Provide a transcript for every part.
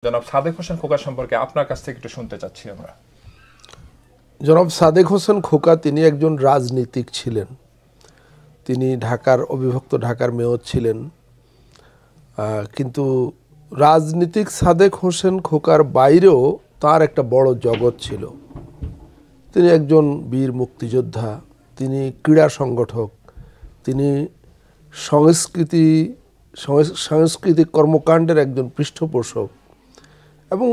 জনাব সাদেক হোসেন খোকা সম্পর্কে আপনার কাছ থেকে একটু শুনতে চাচ্ছি আমরা। জনাব সাদেক হোসেন খোকা তিনি একজন রাজনীতিক ছিলেন। তিনি অবিভক্ত ঢাকার মেয়র ছিলেন, কিন্তু রাজনীতিক সাদেক হোসেন খোকার বাইরেও তার একটা বড় জগৎ ছিল। তিনি একজন বীর মুক্তিযোদ্ধা, তিনি ক্রীড়া সংগঠক, তিনি সাংস্কৃতিক কর্মকাণ্ডের একজন পৃষ্ঠপোষক এবং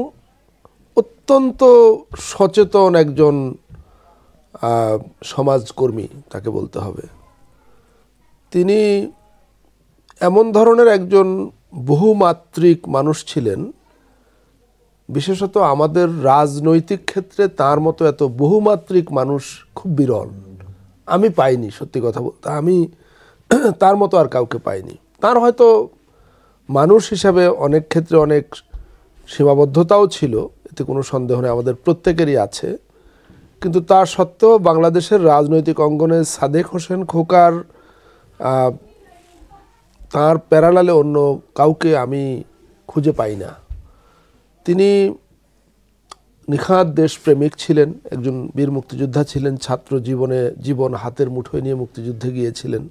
অত্যন্ত সচেতন একজন সমাজকর্মী তাকে বলতে হবে। তিনি এমন ধরনের একজন বহুমাত্রিক মানুষ ছিলেন, বিশেষত আমাদের রাজনৈতিক ক্ষেত্রে তার মতো এত বহুমাত্রিক মানুষ খুব বিরল। আমি পাইনি, সত্যি কথা বলতে আমি তার মতো আর কাউকে পাইনি। তার হয়তো মানুষ হিসাবে অনেক ক্ষেত্রে অনেক সীমাবদ্ধতাও ছিল, এতে কোনো সন্দেহ নেই, আমাদের প্রত্যেকেরই আছে। কিন্তু তা সত্ত্বেও বাংলাদেশের রাজনৈতিক অঙ্গনে সাদেক হোসেন খোকার তার প্যারালালে অন্য কাউকে আমি খুঁজে পাই না। তিনি নিখাদ দেশপ্রেমিক ছিলেন, একজন বীর মুক্তিযোদ্ধা ছিলেন, ছাত্র জীবন হাতের মুঠোয় নিয়ে মুক্তিযুদ্ধে গিয়েছিলেন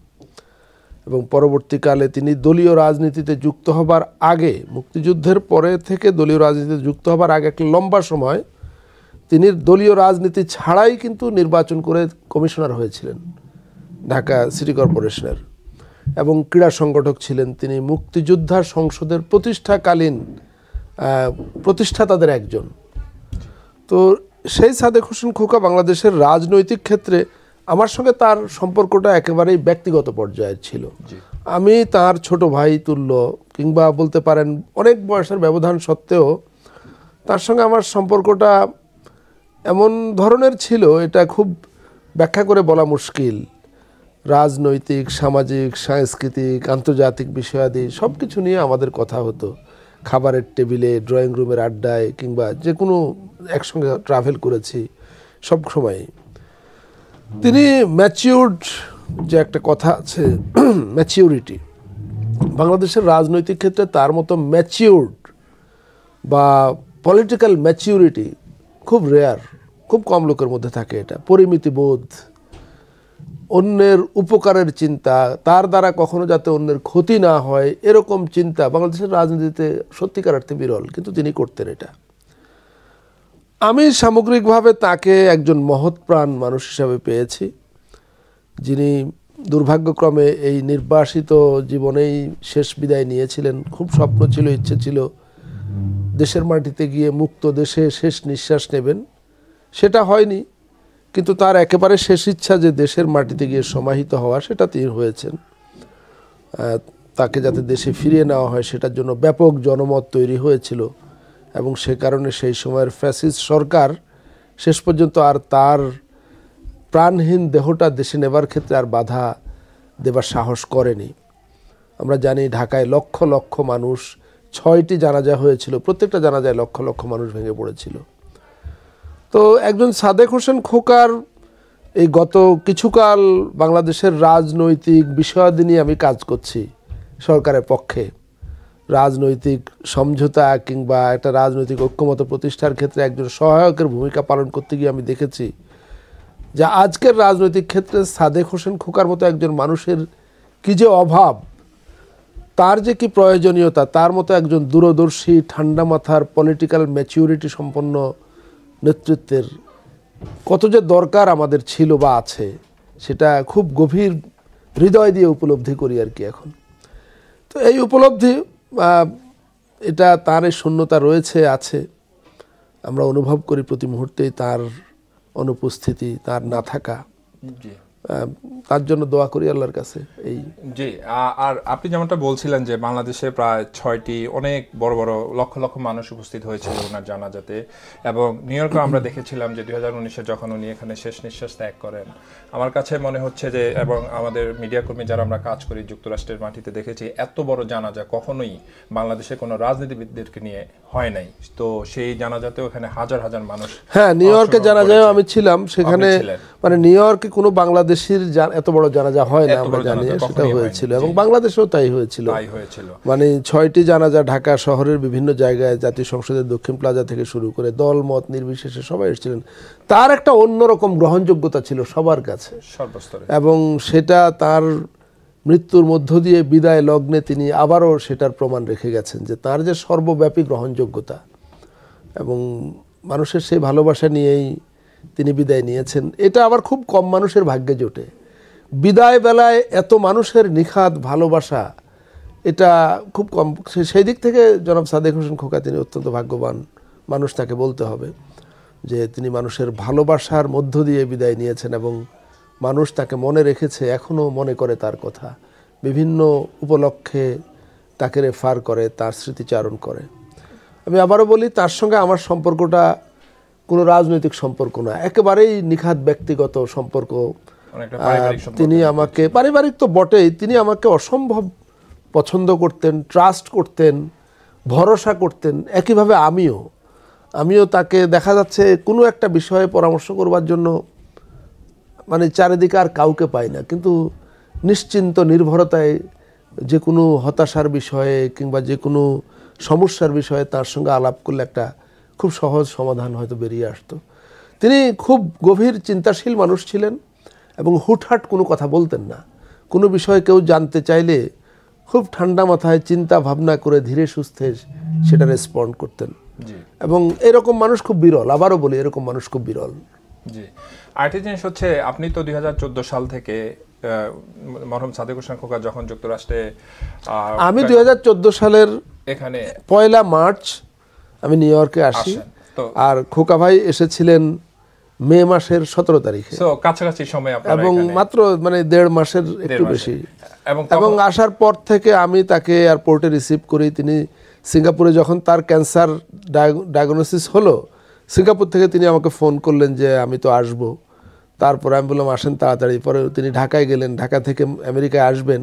এবং পরবর্তীকালে তিনি দলীয় রাজনীতিতে যুক্ত হবার আগে, মুক্তিযুদ্ধের পরে থেকে দলীয় রাজনীতিতে যুক্ত হবার আগে একটা লম্বা সময় তিনি দলীয় রাজনীতি ছাড়াই কিন্তু নির্বাচন করে কমিশনার হয়েছিলেন ঢাকা সিটি কর্পোরেশনের এবং ক্রীড়া সংগঠক ছিলেন। তিনি মুক্তিযোদ্ধা সংসদের প্রতিষ্ঠাকালীন প্রতিষ্ঠাতাদের একজন। তো সেই সাদেক হোসেন খোকা বাংলাদেশের রাজনৈতিক ক্ষেত্রে আমার সঙ্গে তার সম্পর্কটা একেবারেই ব্যক্তিগত পর্যায়ের ছিল। আমি তার ছোট ভাই তুল্য, কিংবা বলতে পারেন অনেক বয়সের ব্যবধান সত্ত্বেও তার সঙ্গে আমার সম্পর্কটা এমন ধরনের ছিল, এটা খুব ব্যাখ্যা করে বলা মুশকিল। রাজনৈতিক, সামাজিক, সাংস্কৃতিক, আন্তর্জাতিক বিষয়াদি সব কিছু নিয়ে আমাদের কথা হতো, খাবারের টেবিলে, ড্রয়িং রুমের আড্ডায়, কিংবা যে কোনো একসঙ্গে ট্রাভেল করেছি সব সময়। তিনি ম্যাচিউরড, যে একটা কথা আছে ম্যাচিউরিটি, বাংলাদেশের রাজনৈতিক ক্ষেত্রে তার মতো ম্যাচিউরড বা পলিটিক্যাল ম্যাচিউরিটি খুব রেয়ার, খুব কম লোকের মধ্যে থাকে এটা। পরিমিতিবোধ, অন্যের উপকারের চিন্তা, তার দ্বারা কখনো যাতে অন্যের ক্ষতি না হয় এরকম চিন্তা বাংলাদেশের রাজনীতিতে সত্যিকার অর্থে বিরল, কিন্তু তিনি করতেন এটা। আমি সামগ্রিকভাবে তাকে একজন মহৎপ্রাণ মানুষ হিসাবে পেয়েছি, যিনি দুর্ভাগ্যক্রমে এই নির্বাসিত জীবনেই শেষ বিদায় নিয়েছিলেন। খুব স্বপ্ন ছিল, ইচ্ছে ছিল দেশের মাটিতে গিয়ে মুক্ত দেশে শেষ নিঃশ্বাস নেবেন, সেটা হয়নি। কিন্তু তার একেবারে শেষ ইচ্ছা যে দেশের মাটিতে গিয়ে সমাহিত হওয়া, সেটা তিনি হয়েছেন। তাকে যাতে দেশে ফিরিয়ে নেওয়া হয় সেটার জন্য ব্যাপক জনমত তৈরি হয়েছিল এবং সে কারণে সেই সময়ের ফ্যাসিস্ট সরকার শেষ পর্যন্ত আর তার প্রাণহীন দেহটা দেশে নেবার ক্ষেত্রে আর বাধা দেবার সাহস করেনি। আমরা জানি ঢাকায় লক্ষ লক্ষ মানুষ, 6টি জানাজা হয়েছিল, প্রত্যেকটা জানাজায় লক্ষ লক্ষ মানুষ ভেঙে পড়েছিল। তো একজন সাদেক হোসেন খোকার এই গত কিছুকাল বাংলাদেশের রাজনৈতিক বিষয়াদি নিয়ে আমি কাজ করছি সরকারের পক্ষে। রাজনৈতিক সমঝোতা কিংবা একটা রাজনৈতিক ঐক্যমত প্রতিষ্ঠার ক্ষেত্রে একজন সহায়কের ভূমিকা পালন করতে গিয়ে আমি দেখেছি যে আজকের রাজনৈতিক ক্ষেত্রে সাদেক হোসেন খোকার মতো একজন মানুষের কি যে অভাব, তার যে কি প্রয়োজনীয়তা, তার মতো একজন দূরদর্শী, ঠান্ডা মাথার, পলিটিক্যাল ম্যাচিউরিটি সম্পন্ন নেতৃত্বের কত যে দরকার আমাদের ছিল বা আছে, সেটা খুব গভীর হৃদয় দিয়ে উপলব্ধি করি আর কি এখন। তো এই উপলব্ধি, এটা তার এই শূন্যতা রয়েছে, আছে, আমরা অনুভব করি প্রতি মুহূর্তেই তার অনুপস্থিতি, তার না থাকা। তার জন্য দোয়া করি আল্লাহর কাছে। এই জি, আর আপনি যেমনটা বলছিলেন যে বাংলাদেশে প্রায় 6টি অনেক বড় বড় লক্ষ লক্ষ মানুষ উপস্থিত হয়েছিল ওনার জানাজাতে, এবং নিউ ইয়র্কে আমরা দেখেছিলাম যে 2019-এ যখন উনি এখানে শেষ নিঃশ্বাস ত্যাগ করেন, আমার কাছে মনে হচ্ছে যে, এবং আমাদের মিডিয়া কর্মী যারা আমরা কাজ করি যুক্তরাষ্ট্রের মাটিতে দেখেছি, এত বড় জানাজা কখনোই বাংলাদেশে কোনো রাজনীতিবিদদেরকে নিয়ে হয় নাই, তো সেই জানাজাতে ওখানে হাজার হাজার মানুষ। হ্যাঁ, নিউ ইয়র্কে জানাজায় আমি ছিলাম, সেখানে মানে নিউ ইয়র্কে কোনো বাংলাদেশির এত বড় জানাজা হয় না আমরা জানি, সেটা হয়েছিল এবং বাংলাদেশেও তাই হয়েছিল। মানে 6টি জানাজা ঢাকা শহরের বিভিন্ন জায়গায়, জাতীয় সংসদের দক্ষিণ প্লাজা থেকে শুরু করে দল মত নির্বিশেষে সবাই এসেছিলেন। তার একটা অন্যরকম গ্রহণযোগ্যতা ছিল সবার কাছে সর্বস্তরে, এবং সেটা তার মৃত্যুর মধ্য দিয়ে বিদায় লগ্নে তিনি আবারও সেটার প্রমাণ রেখে গেছেন যে তার যে সর্বব্যাপী গ্রহণযোগ্যতা এবং মানুষের সেই ভালোবাসা নিয়েই তিনি বিদায় নিয়েছেন। এটা আবার খুব কম মানুষের ভাগ্যে জোটে। বিদায় বেলায় এত মানুষের নিখাদ ভালোবাসা, এটা খুব কম। সেই দিক থেকে জনাব সাদেক হোসেন খোকা তিনি অত্যন্ত ভাগ্যবান মানুষ, তাকে বলতে হবে যে তিনি মানুষের ভালোবাসার মধ্য দিয়ে বিদায় নিয়েছেন এবং মানুষ তাকে মনে রেখেছে, এখনও মনে করে তার কথা, বিভিন্ন উপলক্ষে তাকে রেফার করে, তার স্মৃতিচারণ করে। আমি আবারও বলি, তার সঙ্গে আমার সম্পর্কটা কোনো রাজনৈতিক সম্পর্ক না, একেবারেই নিখাদ ব্যক্তিগত সম্পর্ক। তিনি আমাকে, পারিবারিক তো বটেই, তিনি আমাকে অসম্ভব পছন্দ করতেন, ট্রাস্ট করতেন, ভরসা করতেন। একইভাবে আমিও তাকে দেখা যাচ্ছে কোনো একটা বিষয়ে পরামর্শ করবার জন্য মানে চারিদিকে আর কাউকে পাই না, কিন্তু নিশ্চিন্ত নির্ভরতায় যে কোনো হতাশার বিষয়ে কিংবা যে কোনো সমস্যার বিষয়ে তার সঙ্গে আলাপ করলে একটা খুব সহজ সমাধান হয়তো বেরিয়ে আসতো। তিনি খুব গভীর চিন্তাশীল মানুষ ছিলেন এবং হুটহাট কোনো কথা বলতেন না। কোনো বিষয়ে কেউ জানতে চাইলে খুব ঠান্ডা মাথায় চিন্তা ভাবনা করে ধীরে সুস্থে সেটা রেসপন্ড করতেন, এবং এরকম মানুষ খুব বিরল। আবারও বলি, এরকম মানুষ খুব বিরল। জি, আরেকটি জিনিস হচ্ছে, আপনি তো 2014 সাল থেকে মরহুম সাদেক হোসেন খোকা যখন যুক্তরাষ্ট্রে, আমি 2014 সালের এখানে 1 মার্চ আমি নিউ ইয়র্কে আসি, আর খোকা ভাই এসেছিলেন মে মাসের 17 তারিখে, কাছাকাছি সময়, এবং মাত্র মানে 1.5 মাসের একটু বেশি। এবং আসার পর থেকে আমি তাকে এয়ারপোর্টে রিসিভ করি। তিনি সিঙ্গাপুরে যখন তার ক্যান্সার ডায়াগনোসিস হলো, সিঙ্গাপুর থেকে তিনি আমাকে ফোন করলেন যে আমি তো আসবো। তারপরে আমি বললাম আসেন তাড়াতাড়ি। পরে তিনি ঢাকায় গেলেন, ঢাকা থেকে আমেরিকায় আসবেন,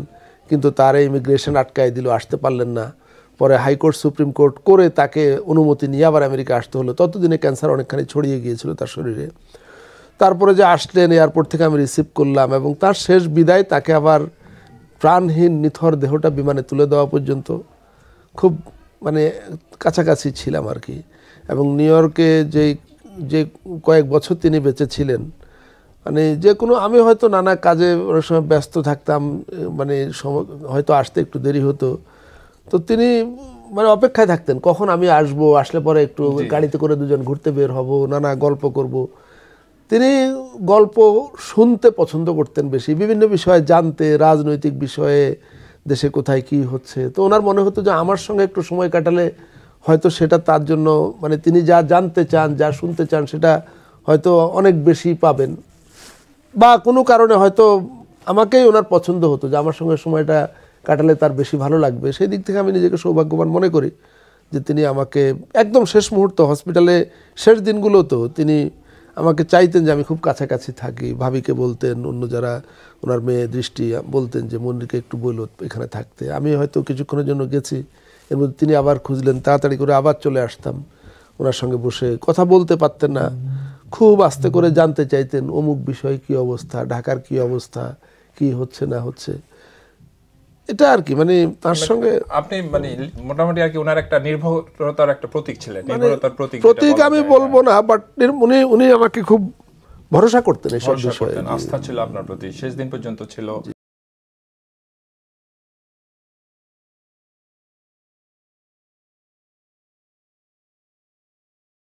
কিন্তু তার ইমিগ্রেশন আটকায় দিল, আসতে পারলেন না। পরে হাইকোর্ট সুপ্রিম কোর্ট করে তাকে অনুমতি নিয়ে আবার আমেরিকা আসতে হলো। ততদিনে ক্যান্সার অনেকখানি ছড়িয়ে গিয়েছিল তার শরীরে। তারপরে যে আসলেন, এয়ারপোর্ট থেকে আমি রিসিভ করলাম, এবং তার শেষ বিদায় তাকে আবার প্রাণহীন নিথর দেহটা বিমানে তুলে দেওয়া পর্যন্ত খুব মানে কাছাকাছি ছিলাম আর কি। এবং নিউ ইয়র্কে যে কয়েক বছর তিনি বেঁচে ছিলেন, মানে যে কোনো, আমি হয়তো নানা কাজে অনেক সময় ব্যস্ত থাকতাম, মানে হয়তো আসতে একটু দেরি হতো, তো তিনি মানে অপেক্ষায় থাকতেন কখন আমি আসবো, আসলে পরে একটু গাড়িতে করে দুজন ঘুরতে বের হব, নানা গল্প করব। তিনি গল্প শুনতে পছন্দ করতেন বেশি, বিভিন্ন বিষয়ে জানতে, রাজনৈতিক বিষয়ে, দেশে কোথায় কি হচ্ছে। তো ওনার মনে হতো যে আমার সঙ্গে একটু সময় কাটালে হয়তো সেটা তার জন্য, মানে তিনি যা জানতে চান, যা শুনতে চান, সেটা হয়তো অনেক বেশি পাবেন, বা কোনো কারণে হয়তো আমাকেই ওনার পছন্দ হতো যে আমার সঙ্গে সময়টা কাটালে তার বেশি ভালো লাগবে। সেই দিক থেকে আমি নিজেকে সৌভাগ্যবান মনে করি যে তিনি আমাকে একদম শেষ মুহূর্ত, হসপিটালে শেষ দিনগুলোতেও তিনি আমাকে চাইতেন যে আমি খুব কাছাকাছি থাকি। ভাবিকে বলতেন, অন্য যারা ওনার মেয়ে দৃষ্টি বলতেন যে মন্দিরকে একটু বলো এখানে থাকতে। আমি হয়তো কিছুক্ষণের জন্য গেছি, এর মধ্যে তিনি আবার খুঁজলেন, তাড়াতাড়ি করে আবার চলে আসতাম, ওনার সঙ্গে বসে কথা বলতে পারতেন না, খুব আস্তে করে জানতে চাইতেন অমুক বিষয় কি অবস্থা, ঢাকার কি অবস্থা, কি হচ্ছে না হচ্ছে, এটা আর কি। মানে তার সঙ্গে আপনি মানে মোটামুটি আর কি ওনার একটা নির্ভরতার একটা প্রতীক ছিলেন। নির্ভরতার প্রতীক আমি বলবো না, বাট উনি আমাকে খুব ভরসা করতেন, এসব বিষয়ে আস্থা ছিল আপনার প্রতি, শেষ দিন পর্যন্ত ছিল।